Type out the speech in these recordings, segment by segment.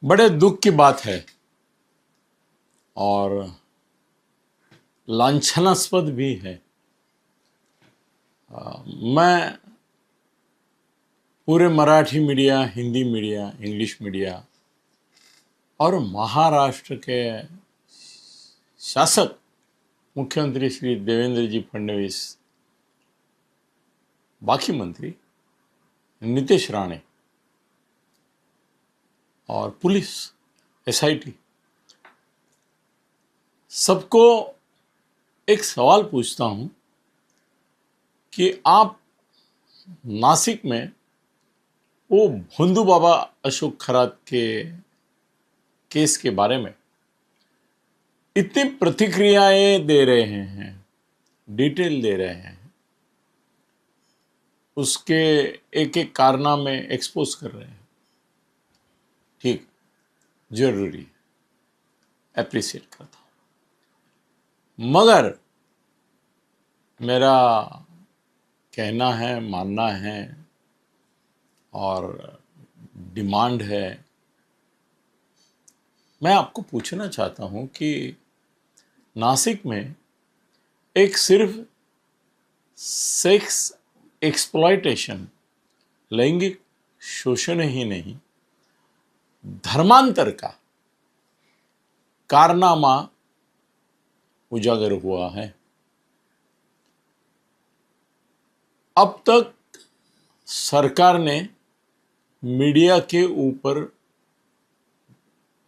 बड़े दुख की बात है और लांछनास्पद भी है। मैं पूरे Marathi media, Hindi media, English media और महाराष्ट्र के शासक मुख्यमंत्री श्री देवेंद्र जी फडणवीस, बाकी मंत्री नीतीश राणे और पुलिस, एसआईटी, सबको एक सवाल पूछता हूं कि आप नासिक में वो भोंदू बाबा अशोक खरात के केस के बारे में इतनी प्रतिक्रियाएं दे रहे हैं, डिटेल दे रहे हैं, उसके एक एक कारनामे एक्सपोज कर रहे हैं। ठीक, जरूरी, एप्रिशिएट करता हूं, मगर मेरा कहना है, मानना है और डिमांड है, मैं आपको पूछना चाहता हूं कि नासिक में एक सिर्फ सेक्स एक्सप्लॉयटेशन, लैंगिक शोषण ही नहीं, धर्मांतर का कारनामा उजागर हुआ है। अब तक सरकार ने मीडिया के ऊपर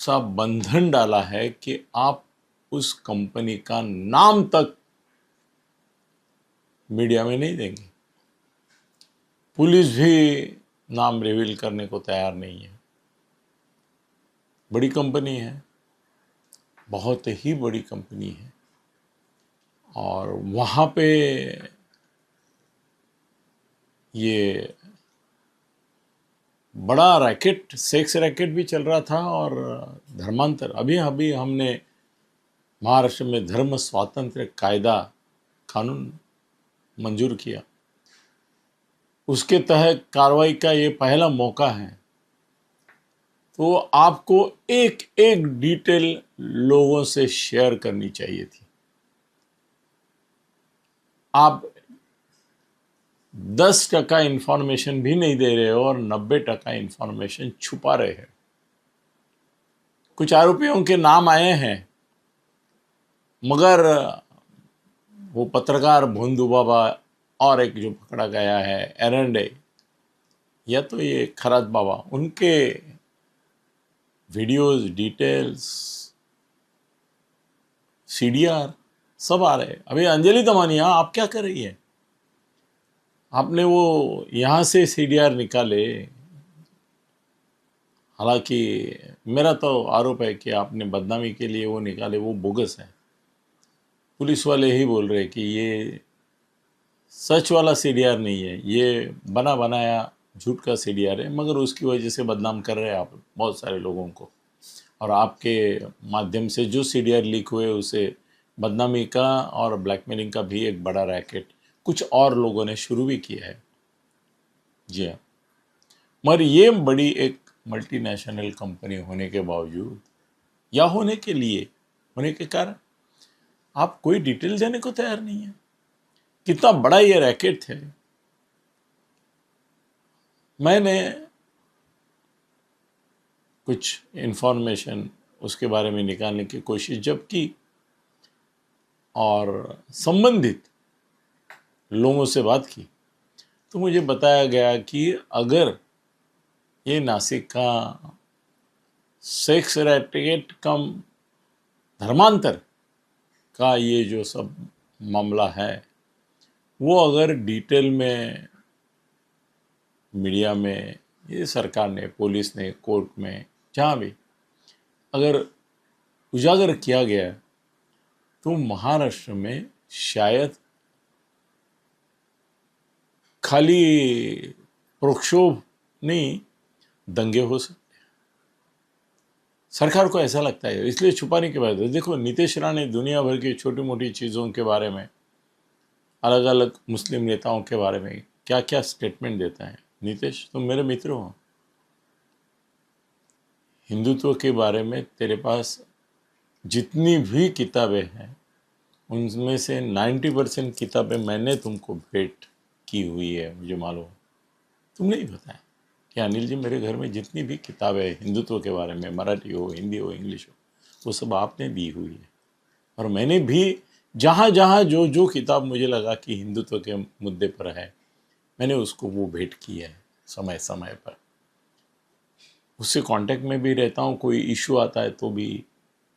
सा बंधन डाला है कि आप उस कंपनी का नाम तक मीडिया में नहीं देंगे। पुलिस भी नाम रिवील करने को तैयार नहीं है। बड़ी कंपनी है, बहुत ही बड़ी कंपनी है और वहाँ पे ये बड़ा रैकेट, सेक्स रैकेट भी चल रहा था और धर्मांतर। अभी अभी हमने महाराष्ट्र में धर्म स्वातंत्र्य कायदा कानून मंजूर किया, उसके तहत कार्रवाई का ये पहला मौका है। तो आपको एक एक डिटेल लोगों से शेयर करनी चाहिए थी। आप 10% इंफॉर्मेशन भी नहीं दे रहे हो और 90% इंफॉर्मेशन छुपा रहे हैं। कुछ आरोपियों के नाम आए हैं, मगर वो पत्रकार भोंदू बाबा और एक जो पकड़ा गया है एरंडे, या तो ये खरात बाबा, उनके वीडियोस, डिटेल्स, सीडीआर सब आ रहे। अभी अंजलि दमानिया, आप क्या कर रही है? आपने वो यहाँ से सीडीआर निकाले, हालांकि मेरा तो आरोप है कि आपने बदनामी के लिए वो निकाले, वो बोगस है। पुलिस वाले ही बोल रहे कि ये सच वाला सीडीआर नहीं है, ये बना बनाया झूठ का सीडीआर है, मगर उसकी वजह से बदनाम कर रहे हैं आप बहुत सारे लोगों को। और आपके माध्यम से जो सीडीआर लीक हुए उसे बदनामी का और ब्लैकमेलिंग का भी एक बड़ा रैकेट कुछ और लोगों ने शुरू भी किया है। जी हाँ, मगर ये बड़ी एक मल्टीनेशनल कंपनी होने के बावजूद या होने के लिए, होने के कारण आप कोई डिटेल देने को तैयार नहीं है। कितना बड़ा ये रैकेट है। मैंने कुछ इंफॉर्मेशन उसके बारे में निकालने की कोशिश जब की और संबंधित लोगों से बात की, तो मुझे बताया गया कि अगर ये नासिक का सेक्स रैकेट कम धर्मांतर का ये जो सब मामला है, वो अगर डिटेल में मीडिया में, ये सरकार ने, पुलिस ने, कोर्ट में, जहाँ भी अगर उजागर किया गया तो महाराष्ट्र में शायद खाली प्रक्षोभ नहीं, दंगे हो सकते। सरकार को ऐसा लगता है, इसलिए छुपाने के बाद देखो नीतीश राणे दुनिया भर की छोटी मोटी चीज़ों के बारे में, अलग अलग मुस्लिम नेताओं के बारे में क्या क्या स्टेटमेंट देता है। नीतीश, तुम मेरे मित्र हो, हिंदुत्व के बारे में तेरे पास जितनी भी किताबें हैं उनमें से 90% किताबें मैंने तुमको भेंट की हुई है, मुझे मालूम। तुमने ही बताया कि अनिल जी मेरे घर में जितनी भी किताबें हिंदुत्व के बारे में, मराठी हो, हिंदी हो, इंग्लिश हो, वो सब आपने दी हुई है। और मैंने भी जहाँ जहाँ जो जो किताब मुझे लगा कि हिंदुत्व के मुद्दे पर है, मैंने उसको वो भेंट की है समय समय पर। उससे कांटेक्ट में भी रहता हूँ, कोई इशू आता है तो भी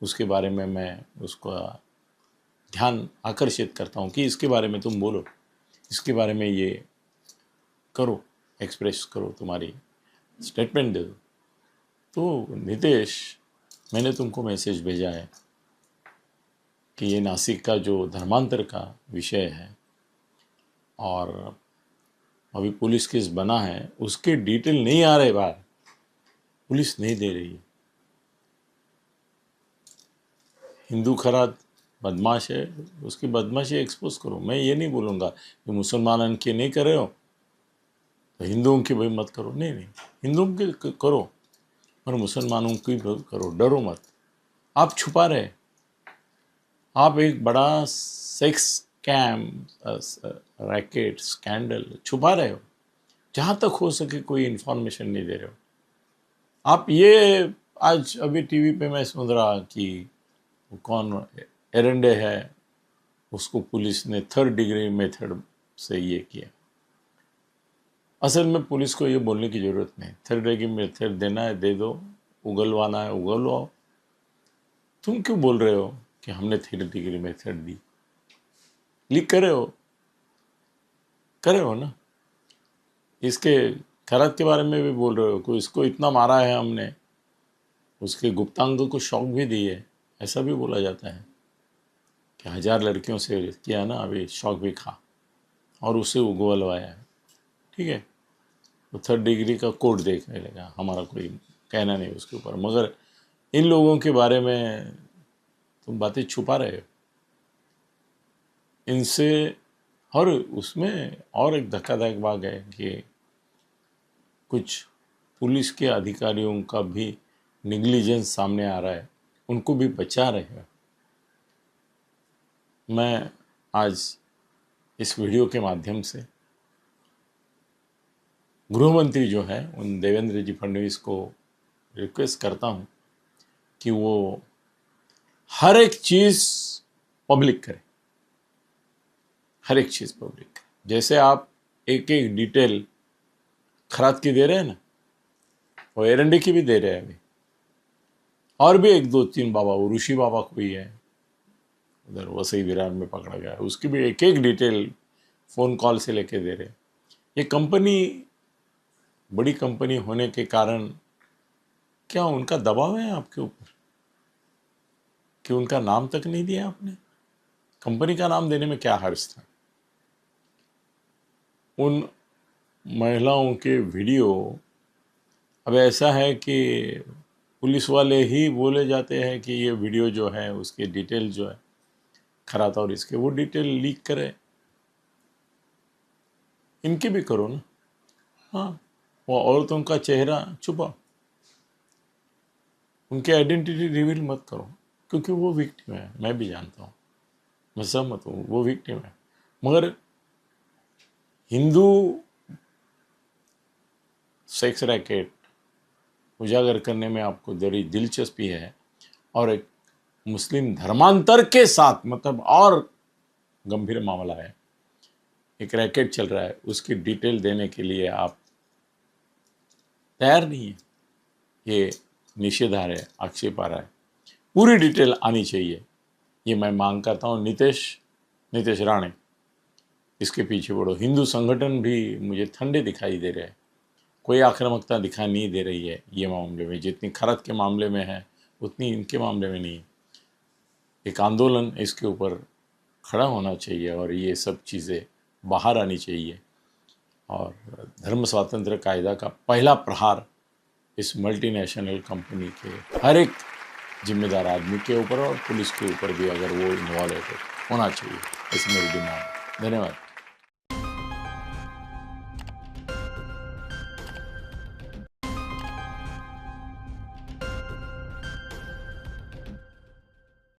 उसके बारे में मैं उसका ध्यान आकर्षित करता हूँ कि इसके बारे में तुम बोलो, इसके बारे में ये करो, एक्सप्रेस करो, तुम्हारी स्टेटमेंट दे दो। तो नितेश, मैंने तुमको मैसेज भेजा है कि ये नासिक का जो धर्मांतर का विषय है और अभी पुलिस केस बना है, उसके डिटेल नहीं आ रहे बाहर, पुलिस नहीं दे रही है। हिंदू खरात बदमाश है, उसकी बदमाशी एक्सपोज करो। मैं ये नहीं बोलूँगा कि मुसलमानों के नहीं कर रहे हो तो हिंदुओं की भाई मत करो, नहीं नहीं, हिंदुओं की करो और मुसलमानों की भी करो, डरो मत। आप छुपा रहे, आप एक बड़ा सेक्स स्कैम, रैकेट, स्कैंडल छुपा रहे हो। जहाँ तक हो सके कोई इन्फॉर्मेशन नहीं दे रहे हो आप। ये आज अभी टीवी पे मैं सुन रहा कि कौन एरंडे है, उसको पुलिस ने 3rd डिग्री मेथड से ये किया। असल में पुलिस को ये बोलने की ज़रूरत नहीं, 3rd डिग्री मेथड देना है दे दो, उगलवाना है उगलवाओ। तुम क्यों बोल रहे हो कि हमने 3rd डिग्री मेथड दी? लीक करे हो ना। इसके खैरात के बारे में भी बोल रहे हो कि इसको इतना मारा है हमने, उसके गुप्तांग को शौक भी दी है, ऐसा भी बोला जाता है कि 1000 लड़कियों से किया ना, अभी शौक भी खा और उसे उगलवाया है। ठीक है, तो 3rd डिग्री का कोड देखने लगा, हमारा कोई कहना नहीं उसके ऊपर, मगर इन लोगों के बारे में तुम बातें छुपा रहे हो इनसे। और उसमें और एक धक्कादायक बात है कि कुछ पुलिस के अधिकारियों का भी निग्लिजेंस सामने आ रहा है, उनको भी बचा रहे हैं। मैं आज इस वीडियो के माध्यम से गृह मंत्री जो है उन देवेंद्र जी फडणवीस को रिक्वेस्ट करता हूँ कि वो हर एक चीज़ पब्लिक करें, हर एक चीज़ पब्लिक करें। जैसे आप एक एक डिटेल खरात की दे रहे हैं ना, वो एरंडे की भी दे रहे हैं अभी, और भी 1-2-3 बाबा, वो ऋषि बाबा कोई है उधर वसई विरार में पकड़ा गया, उसकी भी एक एक डिटेल फ़ोन कॉल से लेके दे रहे हैं। ये कंपनी बड़ी कंपनी होने के कारण क्या उनका दबाव है आपके ऊपर कि उनका नाम तक नहीं दिया आपने? कंपनी का नाम देने में क्या हर्ज था? उन महिलाओं के वीडियो, अब ऐसा है कि पुलिस वाले ही बोले जाते हैं कि ये वीडियो जो है उसकी डिटेल जो है खराता, और इसके वो डिटेल लीक करे, इनकी भी करो ना। हाँ, वो औरतों का चेहरा छुपाओ, उनकी आइडेंटिटी रिवील मत करो, क्योंकि वो विक्टिम है, मैं भी जानता हूँ, मैं सहमत हूँ, वो विक्टिम है। मगर हिंदू सेक्स रैकेट उजागर करने में आपको जरूरी दिलचस्पी है, और एक मुस्लिम धर्मांतर के साथ, मतलब और गंभीर मामला है, एक रैकेट चल रहा है, उसकी डिटेल देने के लिए आप तैयार नहीं है। ये निषेधार्ह है, आक्षेपार्ह है, पूरी डिटेल आनी चाहिए, ये मैं मांग करता हूँ। नीतेश राणे, इसके पीछे बढ़ो। हिंदू संगठन भी मुझे ठंडे दिखाई दे रहे हैं, कोई आक्रामकता दिखाई नहीं दे रही है ये मामले में, जितनी खरात के मामले में है उतनी इनके मामले में नहीं। एक आंदोलन इसके ऊपर खड़ा होना चाहिए और ये सब चीज़ें बाहर आनी चाहिए, और धर्म स्वातंत्र्य कायदा का पहला प्रहार इस मल्टीनेशनल कंपनी के हर एक जिम्मेदार आदमी के ऊपर और पुलिस के ऊपर भी, अगर वो इन्वॉल्व है तो होना चाहिए। इसमें मेरी डिमांड। धन्यवाद।